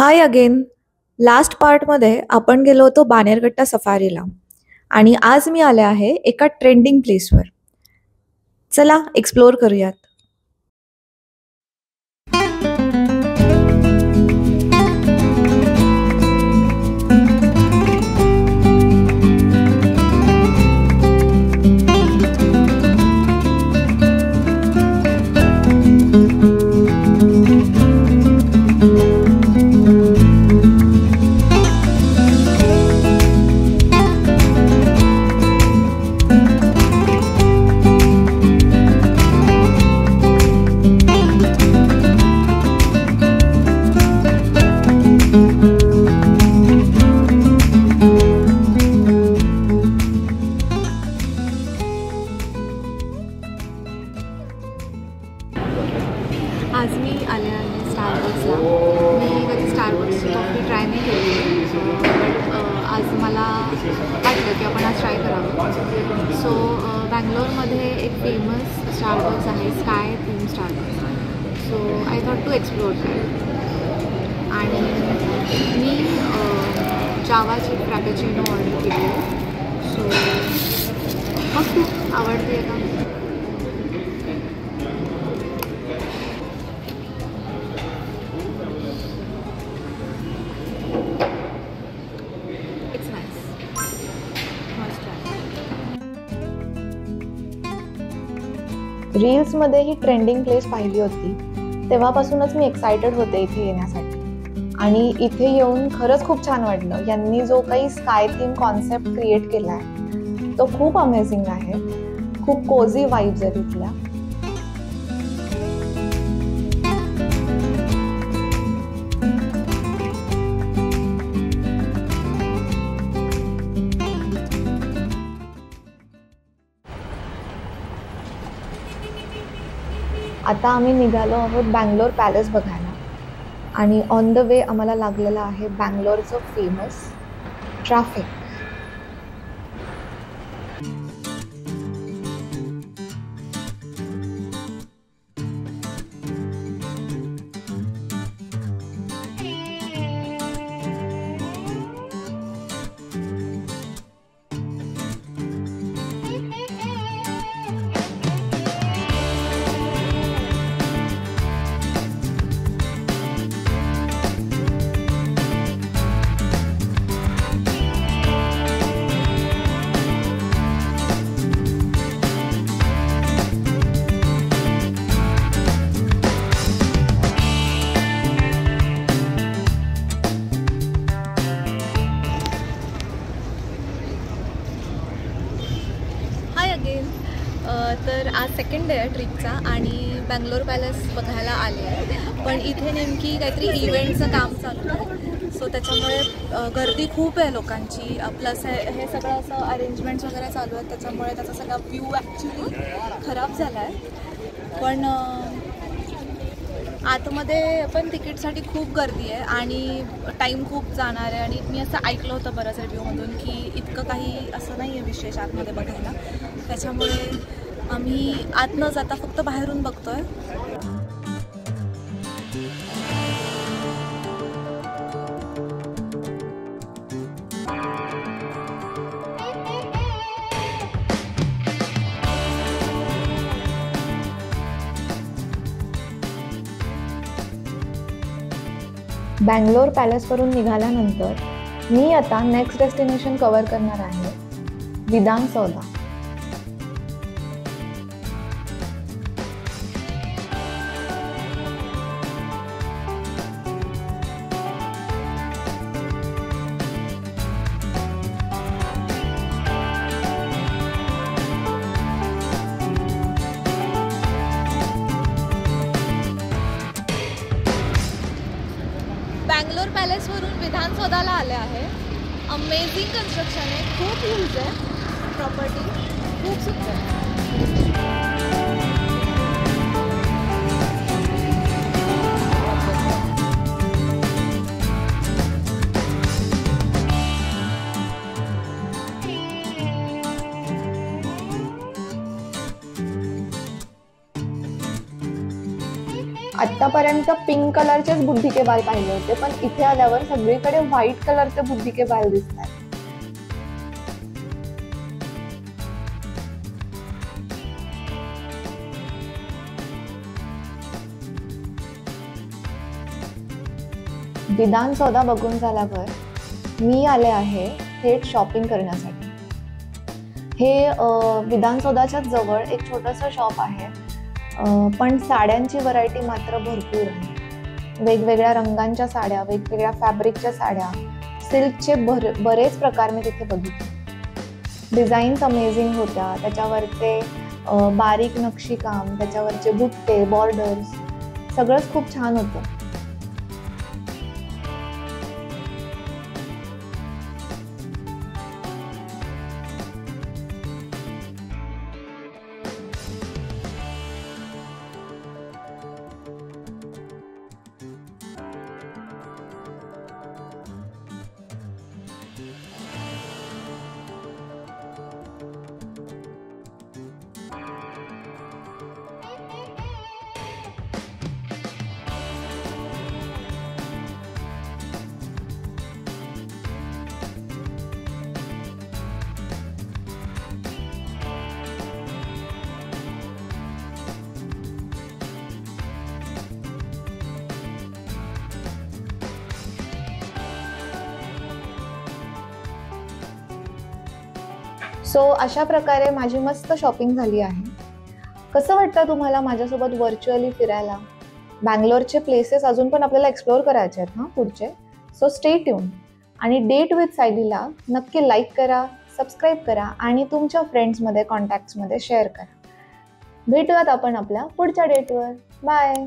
हाय again. Last पार्टमध्ये आपण गेलो होतो बानेरगट्टा सफारीला आणि आज मी आले आहे एका ट्रेंडिंग प्लेसवर. चला एक्सप्लोर करूयात. आज मी आले आहे स्टारबक्सला. मी कधी स्टारबक्सची कॉफी ट्राय नाही केली, बट आज मला वाटलं की आपण आज ट्राय करावं. सो बँगलोरमध्ये एक फेमस स्टारबक्स आहे, sky theme Starbucks. So I thought to explore that. आणि मी जावाची फ्रॅपेचिनो ऑर्डर केली आहे. सो मग खूप आवडते आहे का. रील्समध्ये ही ट्रेंडिंग प्लेस पाहिली होती, तेव्हापासूनच मी एक्सायटेड होते इथे येण्यासाठी. आणि इथे येऊन खरंच खूप छान वाटलं. यांनी जो काही स्काय थीम कॉन्सेप्ट क्रिएट केला आहे तो खूप अमेझिंग आहे. खूप कोझी वाईब्स आहेत इथल्या. आता आम्ही निघालो आहोत बँगलोर पॅलेस बघायला. आणि ऑन द वे आम्हाला लागलेलं आहे बँगलोरचं फेमस ट्रॅफिक. तर आज सेकंड डे आहे ट्रिपचा आणि बँगलोर पॅलेस बघायला आले आहे. पण इथे नेमकी काहीतरी इव्हेंटचं काम चालू आहे. सो त्याच्यामुळे गर्दी खूप आहे लोकांची. प्लस हे सगळं असं अरेंजमेंट्स वगैरे चालू आहेत, त्याच्यामुळे त्याचा सगळा व्ह्यू ॲक्च्युली खराब झाला आहे. पण आतमध्ये पण तिकीटसाठी खूप गर्दी आहे आणि टाईम खूप जाणार आहे. आणि मी असं ऐकलं होतं बऱ्याच रिव्ह्यूमधून की इतकं काही असं नाही आहे विशेष आतमध्ये बघायला. त्याच्यामुळे आम्ही आत न जाता फक्त बाहेरून बघतोय. बँगलोर पॅलेसवरून निघाल्यानंतर मी आता नेक्स्ट डेस्टिनेशन कव्हर करणार आहे, विधानसौधा. बँगलोर पॅलेसवरून विधानसौधाला आले आहे. अमेझिंग कन्स्ट्रक्शन आहे, खूप यूज आहे प्रॉपर्टी, खूप सुंदर. आतापर्यंत पिंक कलरचेच बुद्धी के बाल पाहिले होते, पण इथे आल्यावर सगळीकडे व्हाईट कलरचे बुद्धी के बाल दिसतात. विधान सौदा बघून झाल्यावर मी आले आहे थेट शॉपिंग करण्यासाठी. हे विधान सौदाच्याच जवळ एक छोटंसं शॉप आहे, पण साड्यांची व्हरायटी मात्र भरपूर आहे. वेगवेगळ्या रंगांच्या साड्या, वेगवेगळ्या फॅब्रिकच्या साड्या, सिल्कचे बरेच प्रकार मी तिथे बघितले. डिझाईन्स अमेझिंग होत्या. त्याच्यावरचे बारीक नक्षीकाम, त्याच्यावरचे बुट्टे, बॉर्डर्स, सगळंच खूप छान होतं. सो अशा प्रकारे माझी मस्त शॉपिंग झाली आहे. कसं वाटतं तुम्हाला माझ्यासोबत व्हर्च्युअली फिरायला? बँगलोरचे प्लेसेस अजून पण आपल्याला एक्सप्लोअर करायचे आहेत पुढचे. सो स्टे ट्यून आणि डेट विथ सायलीला नक्की लाईक करा, सबस्क्राईब करा आणि तुमच्या फ्रेंड्समध्ये, कॉन्टॅक्ट्समध्ये शेअर करा. भेटूयात आपण आपल्या पुढच्या डेटवर. बाय.